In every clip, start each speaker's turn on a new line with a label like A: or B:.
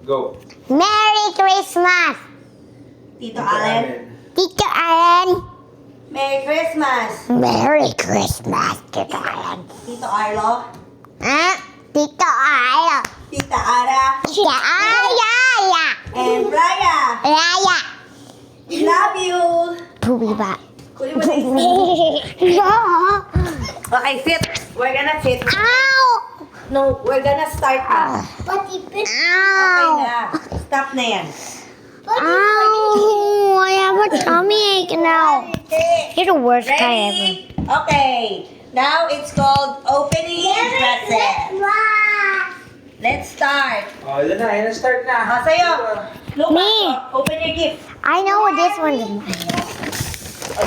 A: Go.
B: Merry Christmas!
C: Tito Allen.
B: Tito Allen!
C: Merry Christmas.
B: Merry Christmas, Tito Allen.
C: Tito Arlo.
B: Ah, Tito Allen.
C: Tita Ara.
B: Tita Ayala.
C: And Raya.
B: Raya.
C: Love you.
B: Pubi ba?
C: Kunin mo na yung...
B: No!
C: Okay, sit. We're gonna sit.
B: Ow!
C: No, we're gonna start na. Okay
B: Ow!
C: na. Stop na yan.
B: Ow! I have a tummy ache now. You're the worst guy ever.
C: Ready? Okay. Now it's called opening present. Let's start.
A: Oh, yun na. Yun na. Start na.
C: Sa'yo. Look,
B: Me.
C: open your gift.
B: I know what this one is.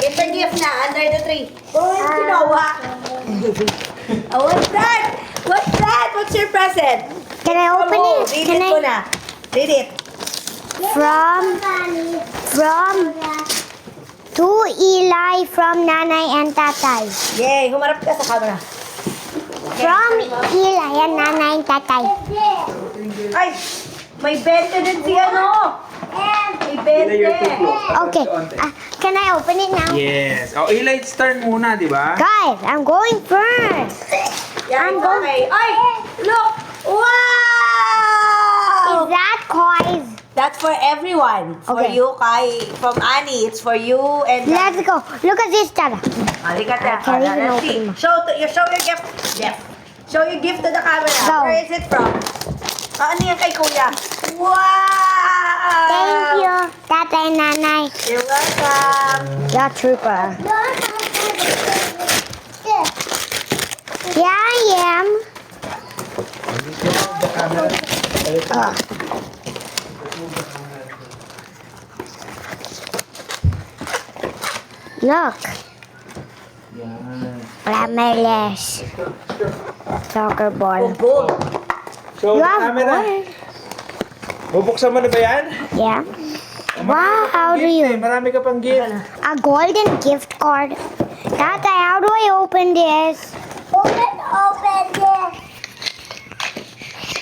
C: Get the gift na under the tree. Oh, ginawa. Oh, what's that? What's that? What's your present?
B: Can I open it?
C: Read
B: Can
C: it ko
B: I?
C: na. Read it.
B: From to Eli from Nanay and Tatay.
C: Yay, humarap ka sa camera.
B: From Eli and Nanay and Tatay.
C: Ay, may 20 din si ano. May 20.
B: Okay, can I open it now?
A: Yes. Oh, Eli, turn muna, di ba?
B: Guys, I'm going first.
C: Yan, okay. Ay, look.
B: Is
C: Wow!
B: that coins?
C: That's for everyone. For
B: Okay.
C: you, Kai. From Annie. It's for you and...
B: Let's go. Look at this, Dada.
C: Halika
B: I can't even
C: let's see.
B: open.
C: Show your gift. Yes. Show your gift to the camera.
B: Go.
C: Where is it from? Ano yan kay Kuya? Wow!
B: Thank you, Tata and Nanay.
C: You're welcome.
B: You're a trooper. Here I am. Look,
A: Yan.
B: Ramirez. Soccer ball.
C: Gold.
A: Show
B: You
A: the
B: have
A: camera.
B: ball?
A: Bubuksan mo na ba yan?
B: Yeah.
A: Marami
B: Wow,
A: ka pang
B: how do
A: gift
B: you?
A: eh. Marami ka pang gift.
B: A golden gift card. Tata, how do I open this? Open this.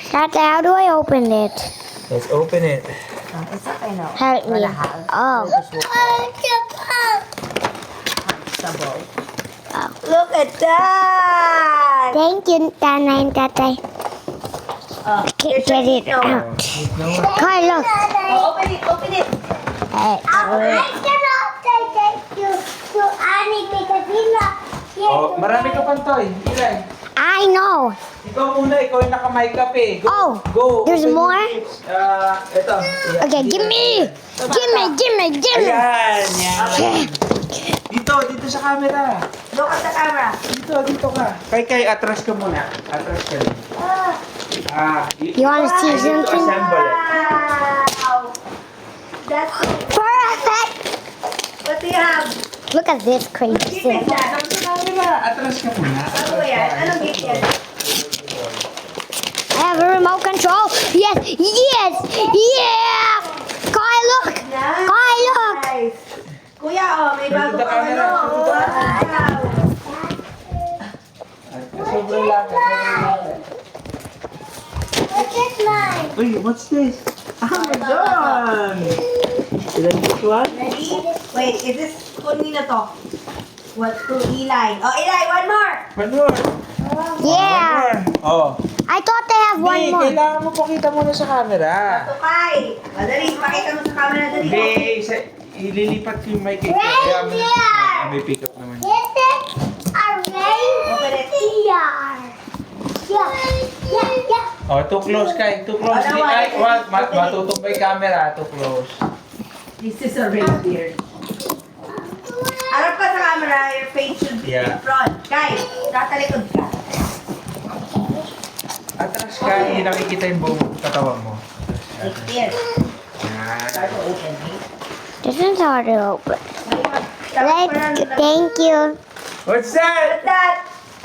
B: Tata, how do I open it?
A: Let's open it.
C: It's okay now.
B: Help me. Oh.
C: Sabog. Look at that!
B: Thank you, Tana and Tatay. Get it out. Kai, look.
C: Oh, open it, open it.
A: Oh, marami ka pang toy. Eli.
B: I know.
A: Ikaw muna, ikaw yung naka-mic up eh. Go,
B: Oh,
A: go.
B: there's
A: Open
B: more?
A: your gifts. Ito.
B: Okay, give me.
A: Ayan, yan. Dito sa camera.
C: Look at the camera.
A: Dito ka. Kay, atras ka muna. Atras ka rin.
B: You wanna see
A: I need to
B: something?
A: assemble it.
C: Wow! That's
B: Perfect.
C: what do you have?
B: Look at this crazy
C: Gift
B: thing.
C: is that?
A: Atras sa camera. Atras ka muna.
C: Ano ba yan? Anong gift yan?
B: I have a remote control. Yes, yes, yeah. Kai, look. Kai, look.
C: Nice. Kuya, oh, may bago
A: Show the
C: kang
A: camera.
C: ano.
A: Show the
C: Wow!
A: Sobrang lapit. Uy, what's this? Oh my God! Did I get one?
C: Ready? Wait, is this kunina to? What to Eli? Oh, Eli, one more!
A: One more.
B: Yeah.
A: Oh.
B: I thought they have one
A: Hindi,
B: more.
A: kailangan mo pakita muna sa camera.
C: To Kai. Dali, pakita mo sa camera, dali.
A: Hindi, ililipat ko yung mic eh. Kaya may pick up naman.
C: Open it.
A: Oh, too close kay, too close.
C: Ano,
A: Ay,
C: wag.
A: wag, matutumbay camera, too close.
C: This is a reindeer. Harap ka sa camera, your face should be in
A: Yeah.
C: front. Kai, tatalikod ka.
A: Atras ka, hindi nakikita yung buong katawan mo.
C: Like this.
A: Yan.
C: Start to open, eh?
B: This is hard to open.
C: Let's
B: Thank you.
A: What's that?
C: What's that?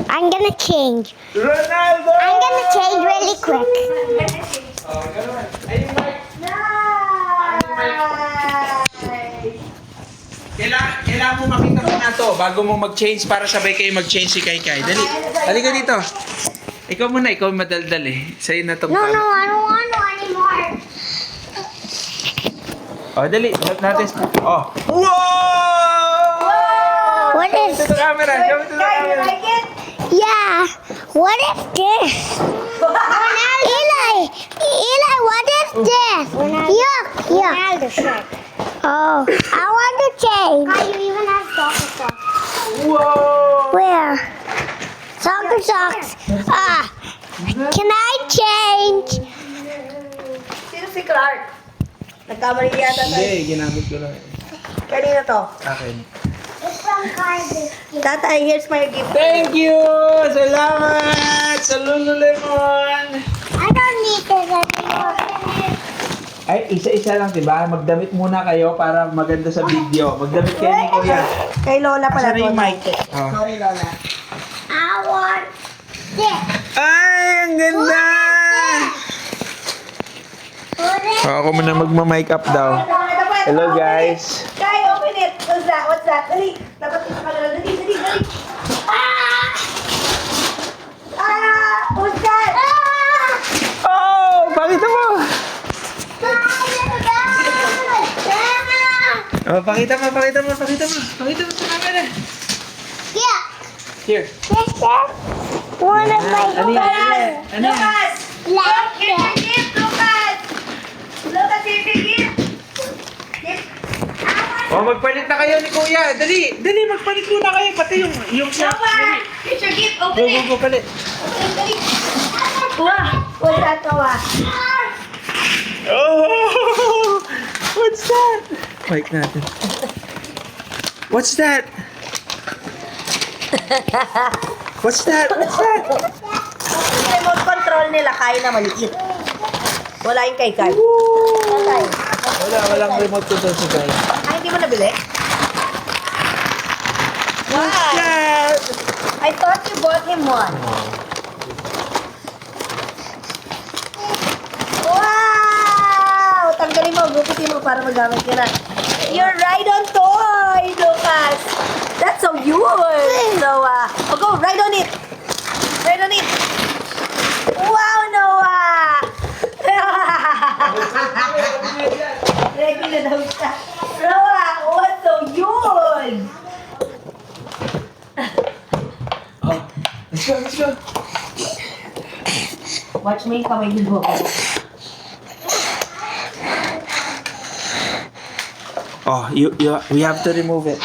B: I'm gonna change.
A: Ronaldo!
B: I'm gonna change really quick.
A: Oh, ganun. Ay, yung mic.
C: Nice!
A: Kailangan mo makita muna to bago mo mag-change para sabay kayo mag-change si Kai Kai. Dali. Halika dito. Ikaw muna, ikaw madaldal eh. Sa'yo na to.
B: No, no, I don't want to anymore.
A: Oh, dali. Help natin. Oh. Wow!
B: What
A: Show
B: is?
A: it to the camera. Show it to the
C: Kai, you
A: camera.
C: like it?
B: Yeah. What is this? Eli, what is this? Yuck, yuck. Oh, I want to change. You even have soccer socks.
A: Whoa!
B: Where? Soccer socks. Can I change?
C: Sino si Clark? Nagkamali yata tayo.
A: Hindi, ginamit ko lang.
C: Kanina to.
A: Akin.
B: It's from Cardiff.
C: Tatay, here's my gift.
A: Thank you! Salamat! Sa Lululemon!
B: I don't need this anymore.
A: Ay, isa-isa lang, diba? Magdamit muna kayo para maganda sa video. Magdamit kayo ni Kuya.
C: Kay Lola pala
A: Asan na yung
C: to.
A: mic? Oh.
C: Sorry, Lola.
B: I want this.
A: Ay, ang ganda! Oh, ako muna magma-mic up daw. Hello, guys.
C: Kai, open it. What's that? What's that? Dali. Dapat isa ka na. Dali, dali, dali. What's that?
A: Oh, pakita mo! Oh, pakita mo sa camera.
B: Yeah.
A: Here.
B: This is one of my
A: Ano yan? Ano yan?
C: Lucas!
B: Like
C: Here's your
B: this.
C: gift, Lucas! Lucas, here's your gift.
A: Oh, magpalit na kayo ni Kuya. Dali, dali, magpalit muna kayo. Pati yung sa...
C: Noah! Here's your gift. Open it.
A: Go, palit.
C: Open it, dali. Wow! What's that, Noah?
A: Oh! What's that? Mic natin. What's that? What's that? What's that?
C: Yung remote control nila, kaya na maliit. Wala yung kay Kai. Tatay.
A: Walang remote control si Kai.
C: Ay, hindi mo nabili?
A: What's
C: Why?
A: that?
C: I thought you bought him one. Wow! Tanggalin mo, gupitin mo para magamit ka na. You're right on toy, Lucas. That's so yours, Noah. Oh, go, ride on it. Ride on it. Wow, Noah! Ready na daw siya. Noah, what's so yun?
A: Oh, let's go, let's go.
C: Watch me, kamay mo.
A: Oh, we have to remove it.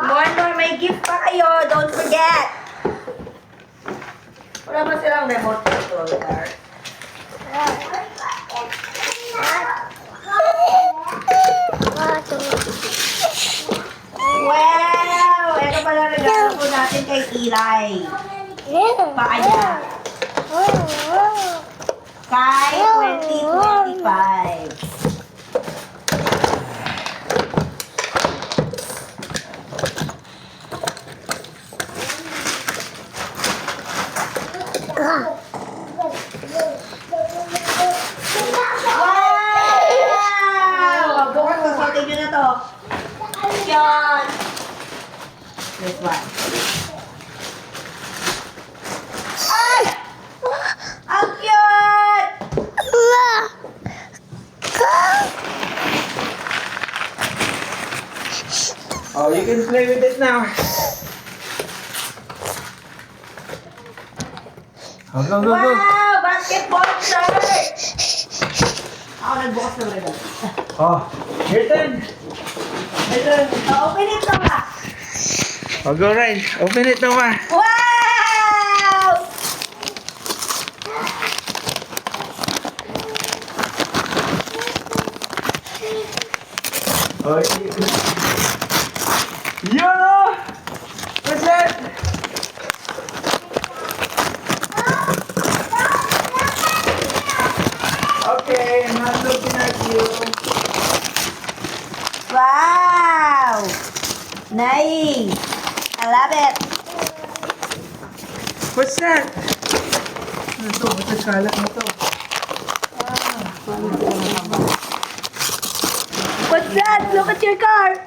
C: More, may gift pa kayo. Don't forget. Wala ba silang remote controller? Wow! Ito pala regalo po natin kay Eli. Paa niya. Kay 2025. Wow! Bukas susutin nyo na to. Yan. This one. Ay! Ang cute!
A: Oh, you can play with it now. Oh, go, go, go.
C: Wow! Basketball shirt! Ako nagbukas ng regalo.
A: Oh, your turn.
C: Open it na.
A: Oh, go, Ryan. Open it, Noah.
C: Wow!
A: Oh, Yo! What's that? Okay, I'm not looking at you.
C: Wow! Nice! I love it!
A: What's that? Ano to? Ba't kalat na to?
C: What's that? Look at your car.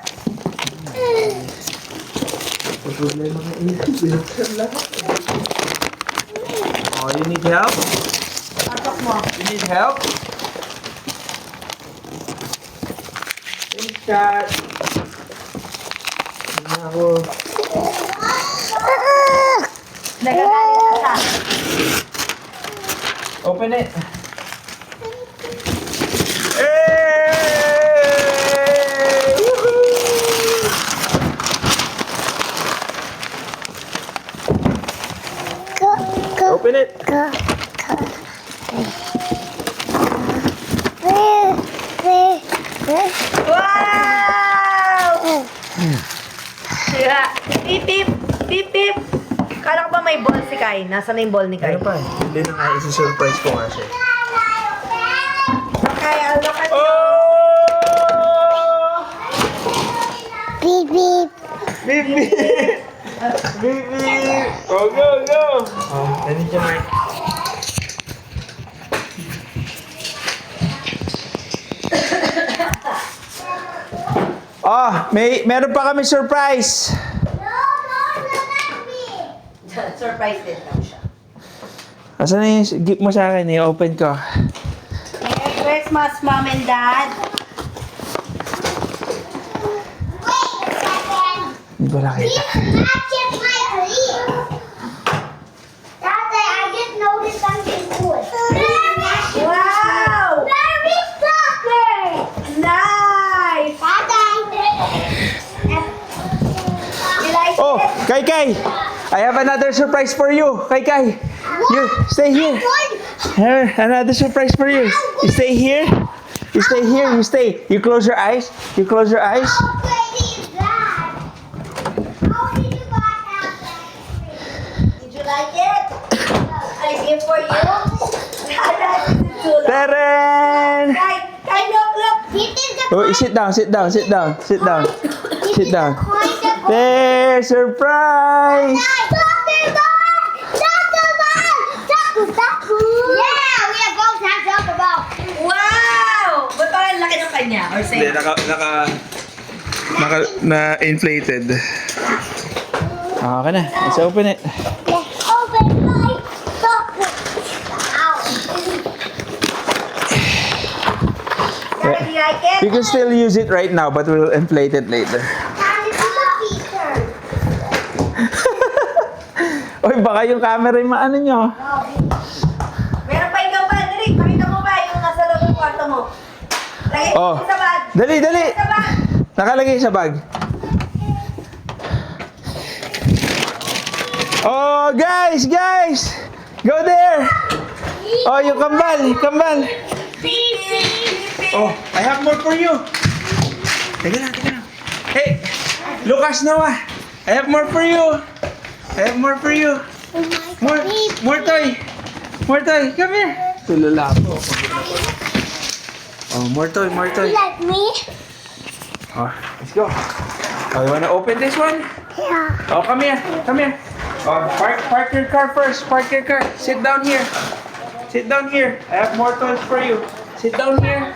A: Problema ng ilaw. Binuksan lahat. Oh, you need help?
C: Patok mo.
A: You need help? Thanks, Kat. Hindi na ako.
C: Nagagalit na ka.
A: Open it. Hey! Woohoo! Open it.
C: Wow! Yeah. Pip, pip. Pip, pip. Kala ko ba may ball si Kai? Nasaan na yung ball ni Kai?
A: Ano pa? Hindi na nga isi-surprise ko nga siya.
C: Kai, look at
A: Oh!
B: Beep beep.
A: Beep, beep! Beep, beep! Oh, go, go! Oh, nandun siya, Mark. Oh, meron pa kami surprise.
C: Surprise din lang siya.
A: Asan na yung gift mo sa akin? I-open ko.
C: Merry Christmas, Mom and Dad.
A: Hindi ko nakita.
C: Wow! Nice! You like
A: Oh,
C: it?
A: Kai! I have another surprise for you. Kai! You stay here. Here, another surprise for you. You stay here. You stay here. You stay. You close your eyes. You close your eyes.
C: Did you like it? I give for you.
A: Taren!
C: Kai, look.
A: Oh, sit down. Sit down. There, surprise!
C: Wow! Ba't parang laki ng kanya? Or
A: Hindi,
C: same?
A: na-inflated. Okay na. Let's open it.
C: Did you like it?
A: You can still use it right now, but we'll inflate it later. Oy, baka yung camera yung maano nyo.
C: Meron pa ikaw ba? Dali, pakita mo ba yung nasa loob ng kwarto mo? Lagay
A: Oh.
C: mo sa bag.
A: Dali!
C: Sa bag.
A: Nakalagay sa bag. Oh, guys! Go there! Oh, yung kambal! Oh, I have more for you. Teka lang. Hey, Lucas Noah, I have more for you. More toy. Come here. Tulala po. Oh, more toy.
B: Like me?
A: Oh, let's go. Oh, you wanna open this one?
B: Yeah.
A: Oh, come here. Oh, park your car first. Sit down here. I have more toys for you. Sit down here.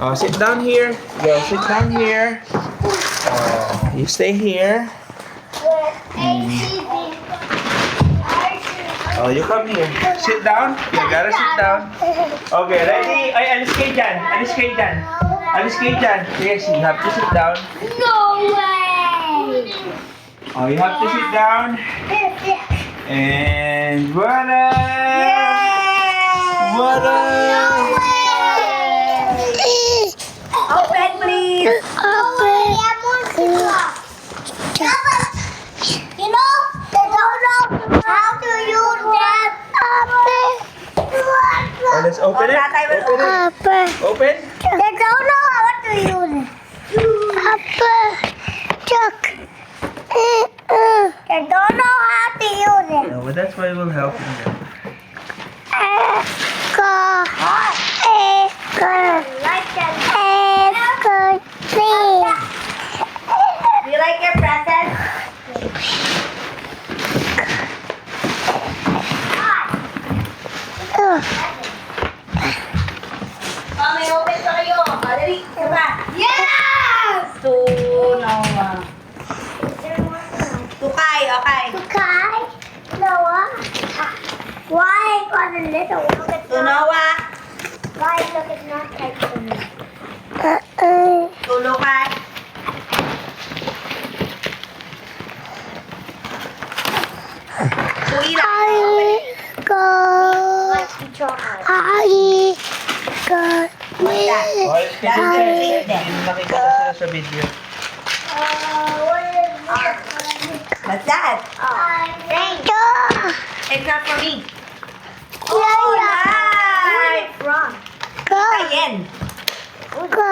A: Oh, sit down here. Go, sit down here. Oh, you stay here. Oh, you come here. Sit down. You gotta sit down. Okay, ready? Ay, alis kayo dyan. Yes, you have to sit down.
B: No way!
A: Oh, you have to sit down. And voila! Voila!
C: Open, please.
B: You know, they don't know how to use that.
A: Oh, let's open it. Open.
B: They don't know how to use it. Chuck. They don't know how to use it.
A: No, but that's why we'll help you.
C: Do you like your present? okay.
B: Okay. Noah. Why got a little? Look at
C: To Noah.
B: Why look at not tight for me?
C: To Lucas. To Ila.
B: Go. I go.
C: What's that?
A: Oh, it's
C: That's
A: kasi
C: your
A: hindi
C: favorite.
A: mo nakikita sila sa video.
C: What's that?
B: Thank you.
C: It's not for me.
B: Yeah,
C: Nice.
B: Wrong. Go.
C: Ayan.
B: Go.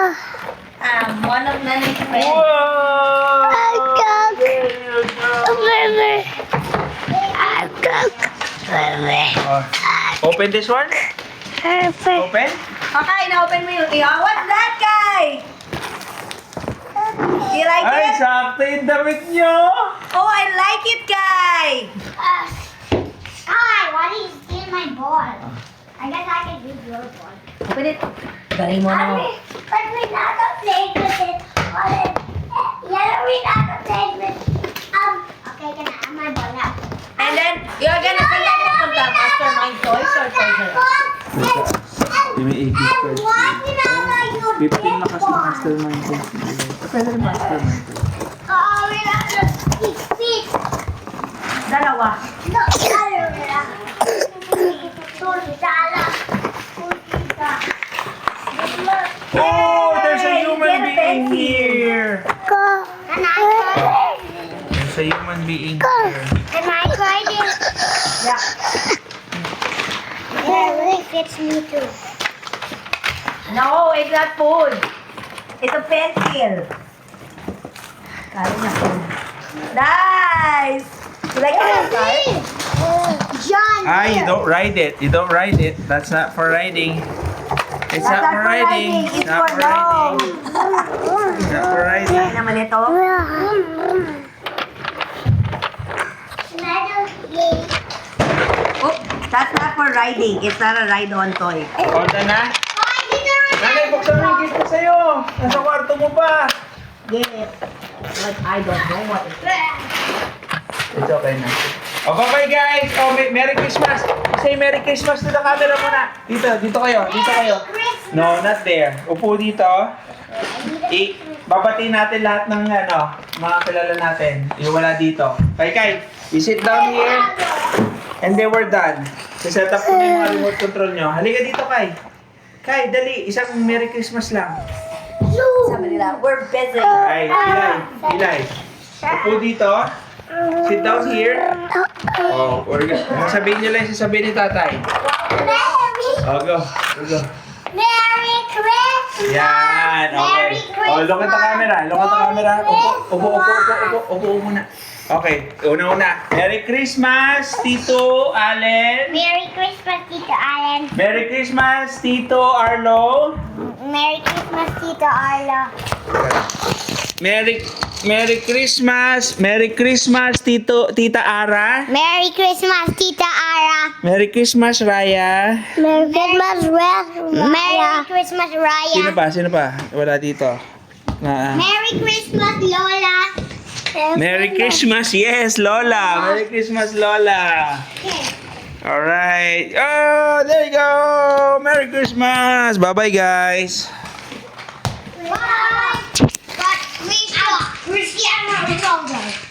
C: One of Nanny's friends.
A: Wow!
B: I cook. Baby. I cook. Baby.
A: Oh. Open this one?
B: Perfect.
A: Open?
C: Okay, na-open mo yung iyo. What's that, guy? You like
A: Ay,
C: it?
A: sakto yung damit nyo!
C: Oh, I like it, guy.
B: Hi, why did you steal my ball? I guess I can use your ball.
C: Open it. Galing mo na.
B: But we not played with it. Yeah, we not played with. Okay, can I have my ball now?
C: And then, you're gonna send that to the Mastermind Toys or Treasure?
A: Di may 80
B: And what did I like your
A: 15 na kasi mastermind ko. Pwede rin mastermind ko.
B: Oh, we not just speak.
C: Dalawa.
B: No,
A: Oh, there's a human being here!
B: Can I try it?
A: There's a human being here.
B: Can I try this?
C: Yeah.
B: It really fits me too.
C: No, it's not food. It's a pencil. Kala niya food. Nice! You like it,
B: John.
A: Ah, you don't ride it. You don't ride it. That's not for riding. It's
C: That's
A: not for riding.
C: It's
A: Not
C: for
A: for
C: long.
A: riding. It's not for riding.
C: Ay naman ito. Oh, that's not for riding. It's not a ride-on toy.
A: Hold on na. Nanay, buksan mo yung gift ko sa'yo. Nasa kwarto mo pa.
C: Yes. But I don't know what it is.
A: It's okay na. Oh, bye-bye guys. Oh, Merry Christmas. Say Merry Christmas to the camera muna. Dito kayo. Dito kayo. No, not there. Upo dito. Babatiin natin lahat ng mga kilala natin. Yung wala dito. Kai, you sit down here. And then we're done. Set up ko na yung mga remote control nyo. Halika dito, Kai. Kai, dali. Isang Merry Christmas lang.
C: Sabi nila, we're busy.
A: Ay, Ilay. Upo dito. Sit down here. Oh, sabihin nyo lang yung sasabihin ni tatay. Oh, go. Go.
B: Merry Christmas.
A: Yan, okay. Oh, look at the camera. Look at the camera. Upo muna. Okay, una. Merry Christmas, Tito Allen.
B: Merry Christmas, Tito Allen.
A: Merry Christmas, Tito Arlo.
B: Merry Christmas, Tito Arlo.
A: Merry Christmas, Tita Ara.
B: Merry Christmas, Tita Ara.
A: Merry Christmas, Raya.
B: Merry Christmas, Merry Christmas, Raya.
A: Sino pa? Wala dito.
B: Merry Christmas, Lola.
A: Merry Christmas, yes, Lola. Merry Christmas, Lola. Alright. Oh, there you go. Merry Christmas. Bye-bye, guys.
B: Bye. But Cristiano Ronaldo.